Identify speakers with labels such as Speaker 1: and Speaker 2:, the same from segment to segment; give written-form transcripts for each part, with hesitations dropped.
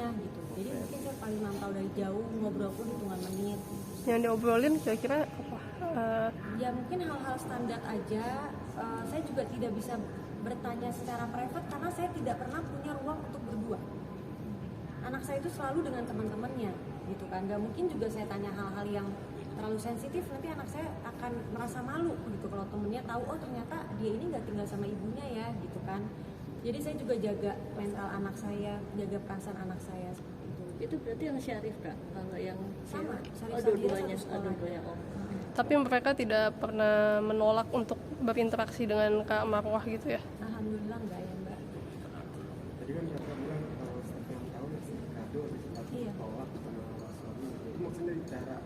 Speaker 1: ibunya gitu. Jadi mungkin saya paling mantau dari jauh, ngobrol pun hitungan menit.
Speaker 2: Yang diobrolin kira-kira apa?
Speaker 1: Ya mungkin hal-hal standar aja. Saya juga tidak bisa bertanya secara private karena saya tidak pernah punya ruang untuk berdua. Anak saya itu selalu dengan teman-temannya gitu kan. Gak mungkin juga saya tanya hal-hal yang terlalu sensitif, nanti anak saya akan merasa malu gitu kalau temennya tahu, oh ternyata dia ini nggak tinggal sama ibunya ya gitu kan. Jadi saya juga jaga mental anak saya, jaga perasaan anak saya seperti itu.
Speaker 3: Itu berarti yang Syarif Kak? Kalau yang
Speaker 1: Sama, Syarif
Speaker 3: dua-duanya.
Speaker 2: Tapi mereka tidak pernah menolak untuk berinteraksi dengan Kak Marwah gitu ya?
Speaker 1: Alhamdulillah enggak ya Mbak.
Speaker 4: Tadi kan kakak bilang kalau setiap tahun ngasih kado
Speaker 1: Iya.
Speaker 4: tolak sama suami. Itu maksudnya cara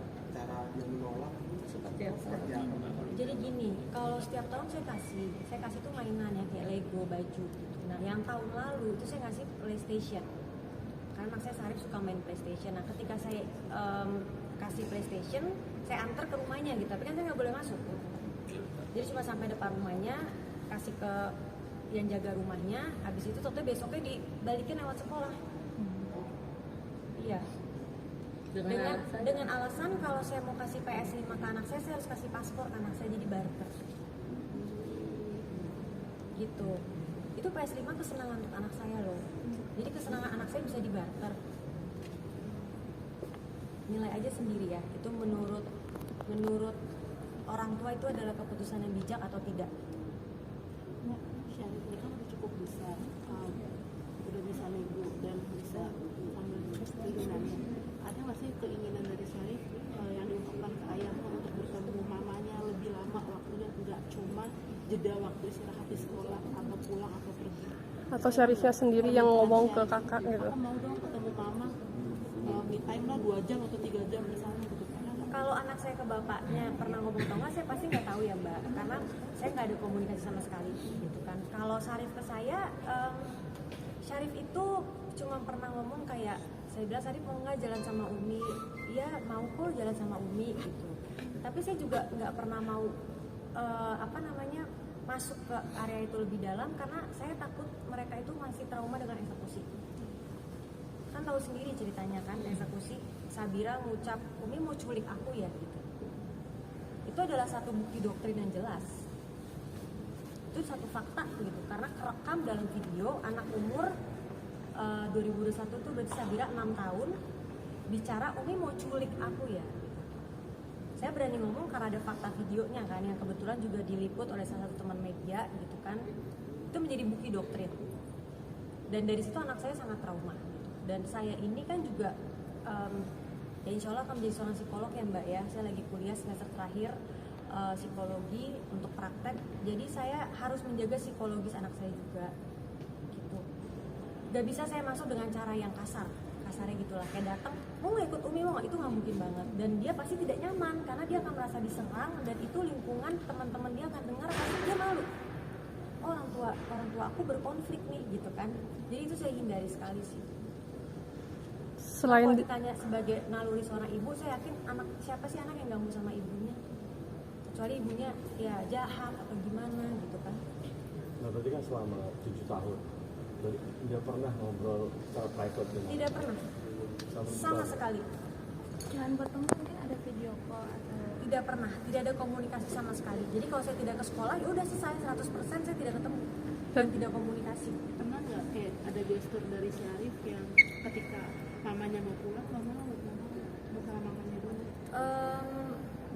Speaker 4: dia menolak
Speaker 3: Seperti apa?
Speaker 4: seperti apa?
Speaker 1: Jadi gini, kalau setiap tahun saya kasih tuh mainan ya kayak Lego, baju gitu. Nah yang tahun lalu itu saya ngasih PlayStation. Karena anak saya Sarif suka main PlayStation. Nah ketika saya kasih PlayStation, saya antar ke rumahnya gitu. Tapi kan saya nggak boleh masuk. Jadi cuma sampai depan rumahnya, kasih ke yang jaga rumahnya. Habis itu tentu besoknya dibalikin lewat sekolah. Iya. Dengan alasan kalau saya mau kasih PS5 ke anak saya harus kasih paspor ke anak saya, jadi barter. Gitu. Itu PS5 kesenangan untuk anak saya loh. Jadi kesenangan anak saya bisa dibarter. Nilai aja sendiri ya. Itu menurut orang tua itu adalah keputusan yang bijak atau tidak.
Speaker 5: Syarif ini kan udah cukup besar, udah bisa nego dan bisa ambil keturunannya. Ada nggak sih keinginan dari Syarif yang diungkapkan ke ayahnya untuk bertemu mamanya lebih lama waktunya, nggak cuma jeda waktu istirahat di sekolah atau pulang atau pergi?
Speaker 2: Atau Syarifnya sendiri yang ngomong ke kakak gitu?
Speaker 5: Aku mau dong ketemu mama, me time lah 2 jam atau 3 jam misalnya gitu.
Speaker 1: Kalau anak saya ke bapaknya pernah ngomong atau enggak, saya pasti nggak tahu ya Mbak, karena saya nggak ada komunikasi sama sekali gitu kan. Kalau Syarif ke saya, Syarif itu cuma pernah ngomong kayak, saya bilang Syarif mau nggak jalan sama Umi? Iya mau kok jalan sama Umi gitu. Tapi saya juga nggak pernah mau masuk ke area itu lebih dalam karena saya takut mereka itu masih trauma dengan eksekusi. Kan tahu sendiri ceritanya kan, eksekusi Sabira ngucap Umi mau culik aku ya gitu. Itu adalah satu bukti doktrin yang jelas. Itu satu fakta gitu, karena kerekam dalam video anak umur 2021 tuh berarti Sabira 6 tahun bicara Umi mau culik aku ya. Saya berani ngomong karena ada fakta videonya kan, yang kebetulan juga diliput oleh salah satu teman media gitu kan. Itu menjadi bukti doktrin. Dan dari situ anak saya sangat trauma. Dan saya ini kan juga ya insya Allah akan menjadi seorang psikolog ya Mbak ya. Saya lagi kuliah semester terakhir psikologi untuk praktek. Jadi saya harus menjaga psikologis anak saya juga gitu. Gak bisa saya masuk dengan cara yang kasarnya gitulah, kayak datang mau nggak ikut Umi, mau nggak, itu nggak mungkin banget. Dan dia pasti tidak nyaman karena dia akan merasa diserang, dan itu lingkungan teman-teman dia akan dengar, pasti dia malu. Oh, orang tua aku berkonflik nih gitu kan. Jadi itu saya hindari sekali sih.
Speaker 2: Selain
Speaker 1: kalau ditanya sebagai naluri seorang ibu, saya yakin siapa sih anak yang ganggu sama ibunya, kecuali ibunya ya jahat atau gimana gitu kan.
Speaker 4: Nah berarti kan selama 7 tahun tidak pernah ngobrol secara private dengan?
Speaker 1: Tidak pernah, sama sekali.
Speaker 6: Jangan bertemu mungkin ada video call atau
Speaker 1: Tidak pernah, tidak ada komunikasi sama sekali. Jadi kalau saya tidak ke sekolah, ya udah selesai 100% saya tidak ketemu dan tidak komunikasi.
Speaker 5: Pernah nggak kayak ada gestur dari Syarif yang ketika mamanya mau pulang nggak mau sama mamanya dulu?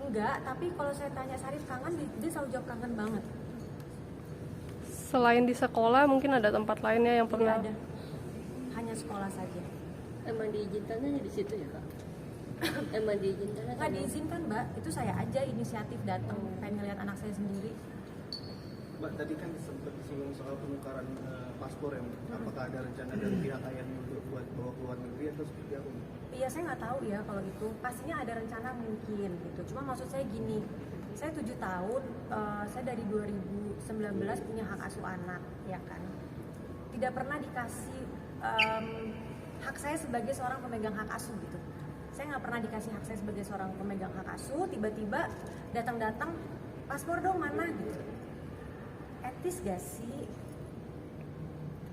Speaker 1: Enggak, tapi kalau saya tanya Syarif kangen, dia selalu jawab kangen banget.
Speaker 2: selain di sekolah mungkin ada tempat lainnya yang
Speaker 1: Tidak
Speaker 2: pernah?
Speaker 1: ada, hanya sekolah saja.
Speaker 3: Emang diizinkannya di situ ya Kak? Emang diizinkannya?
Speaker 1: Nggak diizinkan Mbak, itu saya aja inisiatif datang, pengen ngeliat anak saya sendiri.
Speaker 7: Mbak, tadi kan sempat disinggung soal penukaran paspor ya, apakah ada rencana dari pihak ayahnya untuk buat bawa ke luar negeri atau seperti apa?
Speaker 1: Iya, saya nggak tahu ya kalau itu. Pastinya ada rencana mungkin gitu. Cuma maksud saya gini, saya 7 tahun, saya dari 2019 punya hak asuh anak, ya kan. Tidak pernah dikasih hak saya sebagai seorang pemegang hak asuh gitu. Saya nggak pernah dikasih hak saya sebagai seorang pemegang hak asuh. Tiba-tiba datang-datang, paspor dong mana gitu. Etis gak sih?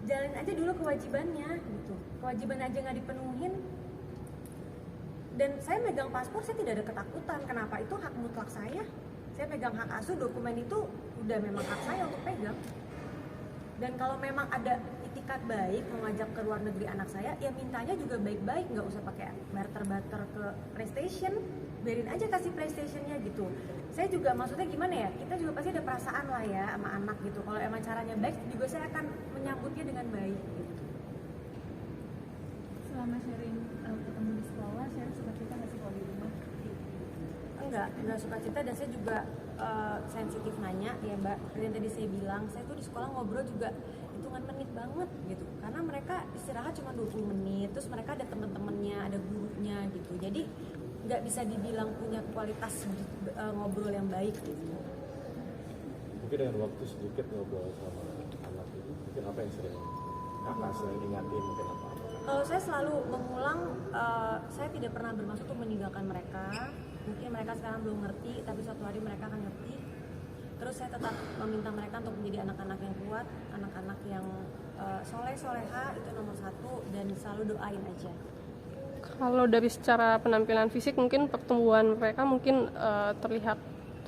Speaker 1: jalanin aja dulu kewajibannya gitu. Kewajiban aja nggak dipenuhin, dan saya megang paspor, saya tidak ada ketakutan. Kenapa? Itu hak mutlak saya pegang hak asuh, dokumen itu udah memang hak saya untuk pegang. Dan kalau memang ada itikat baik mengajak ke luar negeri anak saya, ya mintanya juga baik-baik, nggak usah pakai barter-barter ke PlayStation, biarin aja kasih PlayStationnya gitu. Saya juga maksudnya gimana ya, kita juga pasti ada perasaan lah ya sama anak gitu. Kalau emang caranya baik, juga saya akan menyambutnya dengan baik gitu.
Speaker 6: Selama sharing ketemu di sekolah, sharing suka kita nggak sih kalau di rumah?
Speaker 1: Enggak suka cita, dan saya juga sensitif nanya ya Mbak. Seperti yang tadi saya bilang, saya tuh di sekolah ngobrol juga hitungan menit banget gitu, karena mereka istirahat cuma 20 menit, terus mereka ada teman-temannya, ada gurunya gitu, jadi nggak bisa dibilang punya kualitas ngobrol yang baik gitu.
Speaker 4: Mungkin dengan waktu sedikit ngobrol sama anak itu, mungkin apa yang sering kakak sering ingatin, mungkin apa?
Speaker 1: Kalau saya selalu mengulang, saya tidak pernah bermaksud untuk meninggalkan mereka. Mungkin mereka sekarang belum ngerti, tapi suatu hari mereka akan ngerti. Terus saya tetap meminta mereka untuk menjadi anak-anak yang kuat, anak-anak yang soleh-soleha, itu nomor satu, dan selalu doain aja.
Speaker 2: Kalau dari secara penampilan fisik mungkin pertumbuhan mereka mungkin terlihat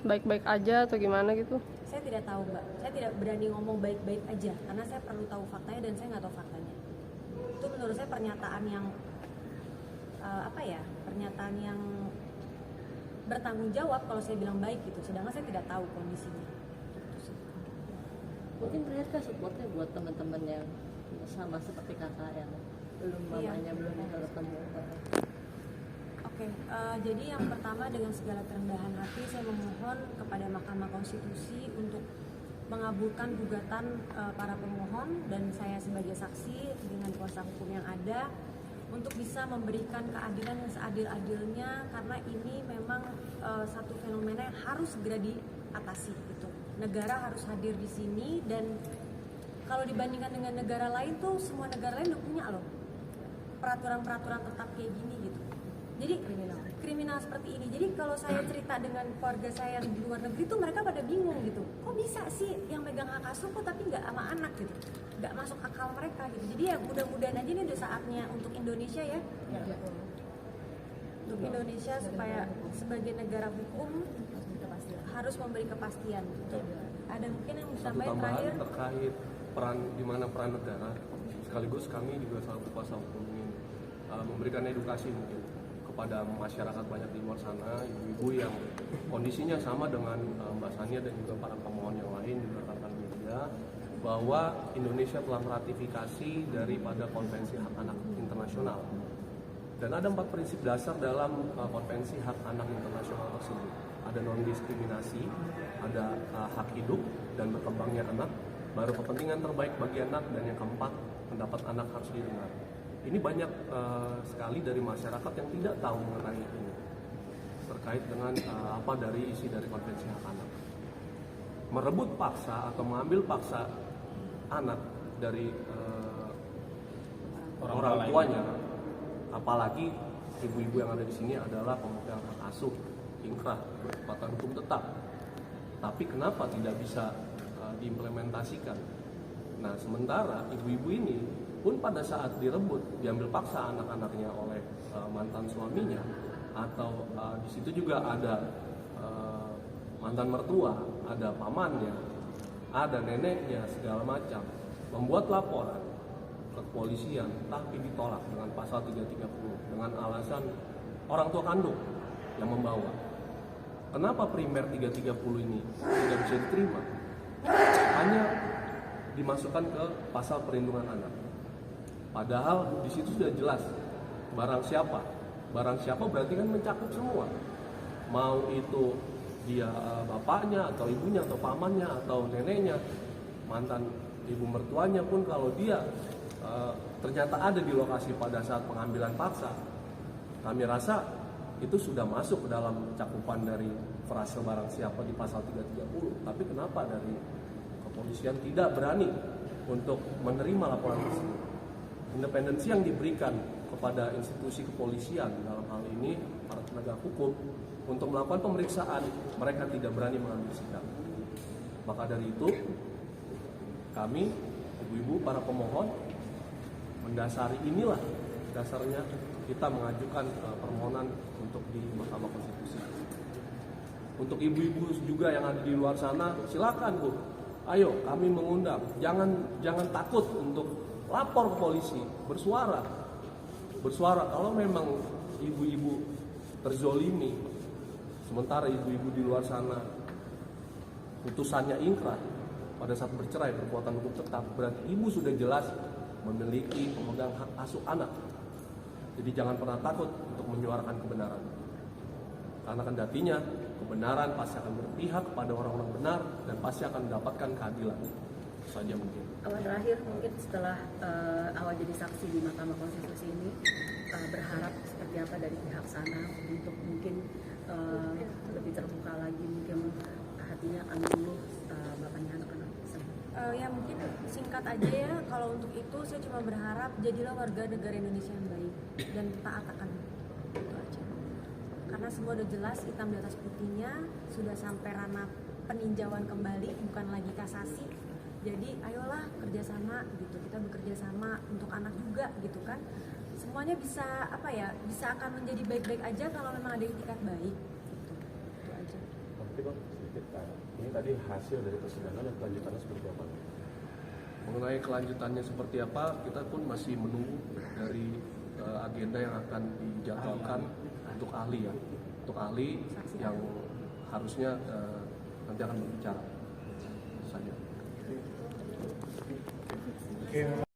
Speaker 2: baik-baik aja atau gimana gitu?
Speaker 1: Saya tidak tahu Mbak, saya tidak berani ngomong baik-baik aja, karena saya perlu tahu faktanya dan saya nggak tahu faktanya. Itu menurut saya pernyataan yang pernyataan yang bertanggung jawab kalau saya bilang baik gitu, sedangkan saya tidak tahu kondisinya.
Speaker 3: Mungkin ternyata supportnya buat teman-teman yang sama seperti kakak yang belum mamanya belum bisa ketemu.
Speaker 1: Oke, jadi yang pertama, dengan segala kerendahan hati saya memohon kepada Mahkamah Konstitusi untuk mengabulkan gugatan para pemohon dan saya sebagai saksi dengan kuasa hukum yang ada, untuk bisa memberikan keadilan yang seadil-adilnya, karena ini memang satu fenomena yang harus segera diatasi gitu. Negara harus hadir di sini, dan kalau dibandingkan dengan negara lain tuh, semua negara lain udah punya loh peraturan-peraturan tetap kayak gini gitu. Jadi kriminal seperti ini. Jadi kalau saya cerita dengan keluarga saya yang di luar negeri tuh, mereka pada bingung gitu. Kok bisa sih yang megang hak asuh kok tapi nggak sama anak gitu? Nggak masuk akal mereka gitu. Jadi ya mudah-mudahan aja ini udah saatnya untuk Indonesia ya. Untuk Indonesia supaya sebagai negara hukum harus memberi kepastian gitu. Ada mungkin yang bisa
Speaker 8: Satu tambahan
Speaker 1: terakhir
Speaker 8: terkait peran negara, sekaligus kami juga selaku kuasa hukum ingin memberikan edukasi mungkin kepada masyarakat banyak di luar sana, ibu-ibu yang kondisinya sama dengan Mbak Sania dan juga para pemohon yang lain, juga rekan-rekan media, bahwa Indonesia telah meratifikasi daripada Konvensi Hak Anak Internasional. Dan ada 4 prinsip dasar dalam Konvensi Hak Anak Internasional tersebut. Ada non-diskriminasi, ada hak hidup dan berkembangnya anak, baru kepentingan terbaik bagi anak, dan yang keempat, pendapat anak harus didengar. Ini banyak sekali dari masyarakat yang tidak tahu mengenai ini, terkait dengan apa dari isi dari Konvensi Hak Anak. Merebut paksa atau mengambil paksa anak dari orang tuanya, apalagi ibu-ibu yang ada di sini adalah pemegang hak asuh, inkrah, berkekuatan hukum tetap. Tapi kenapa tidak bisa diimplementasikan? Nah, sementara ibu-ibu ini pun pada saat direbut, diambil paksa anak-anaknya oleh mantan suaminya, atau di situ juga ada mantan mertua, ada pamannya, ada neneknya, segala macam, membuat laporan ke kepolisian, tapi ditolak dengan pasal 330 dengan alasan orang tua kandung yang membawa. Kenapa primer 330 ini tidak bisa diterima? Hanya dimasukkan ke pasal perlindungan anak. Padahal di situ sudah jelas barang siapa. Barang siapa berarti kan mencakup semua. Mau itu dia bapaknya atau ibunya atau pamannya atau neneknya, mantan ibu mertuanya pun kalau dia ternyata ada di lokasi pada saat pengambilan paksa, kami rasa itu sudah masuk ke dalam cakupan dari frase barang siapa di pasal 330. Tapi kenapa dari kepolisian tidak berani untuk menerima laporan tersebut? Independensi yang diberikan kepada institusi kepolisian dalam hal ini para penegak hukum untuk melakukan pemeriksaan, mereka tidak berani mengambil sikap. Maka dari itu kami Ibu-ibu para pemohon, mendasari inilah dasarnya kita mengajukan permohonan untuk di Mahkamah Konstitusi. Untuk ibu-ibu juga yang ada di luar sana, silakan Bu, ayo kami mengundang, jangan takut untuk lapor ke polisi, bersuara kalau memang ibu-ibu terzolimi, sementara ibu-ibu di luar sana putusannya ingkrah pada saat bercerai berkekuatan hukum tetap, berarti ibu sudah jelas memiliki pemegang hak asuh anak. Jadi jangan pernah takut untuk menyuarakan kebenaran, karena kendatinya kebenaran pasti akan berpihak pada orang-orang benar dan pasti akan mendapatkan keadilan. Itu saja mungkin.
Speaker 9: Awal terakhir mungkin setelah awal jadi saksi di Mahkamah Konstitusi ini, berharap seperti apa dari pihak sana untuk mungkin lebih terbuka lagi, mungkin hatinya akan dulu bapaknya anak-anak.
Speaker 1: Ya mungkin singkat aja ya, kalau untuk itu saya cuma berharap jadilah warga negara Indonesia yang baik dan taat akan itu aja. Karena semua udah jelas hitam di atas putihnya, sudah sampai ranah peninjauan kembali, bukan lagi kasasi. Jadi ayolah kerjasama gitu, kita bekerja sama untuk anak juga gitu kan. Semuanya bisa bisa akan menjadi baik-baik aja kalau memang ada itikat baik gitu. Itu aja.
Speaker 4: Oke Bang, sedikit ini tadi hasil dari persidangan dan kelanjutannya seperti apa?
Speaker 8: Mengenai kelanjutannya seperti apa, kita pun masih menunggu dari agenda yang akan dijadwalkan untuk ahli ya, untuk ahli yang harusnya nanti akan berbicara saja.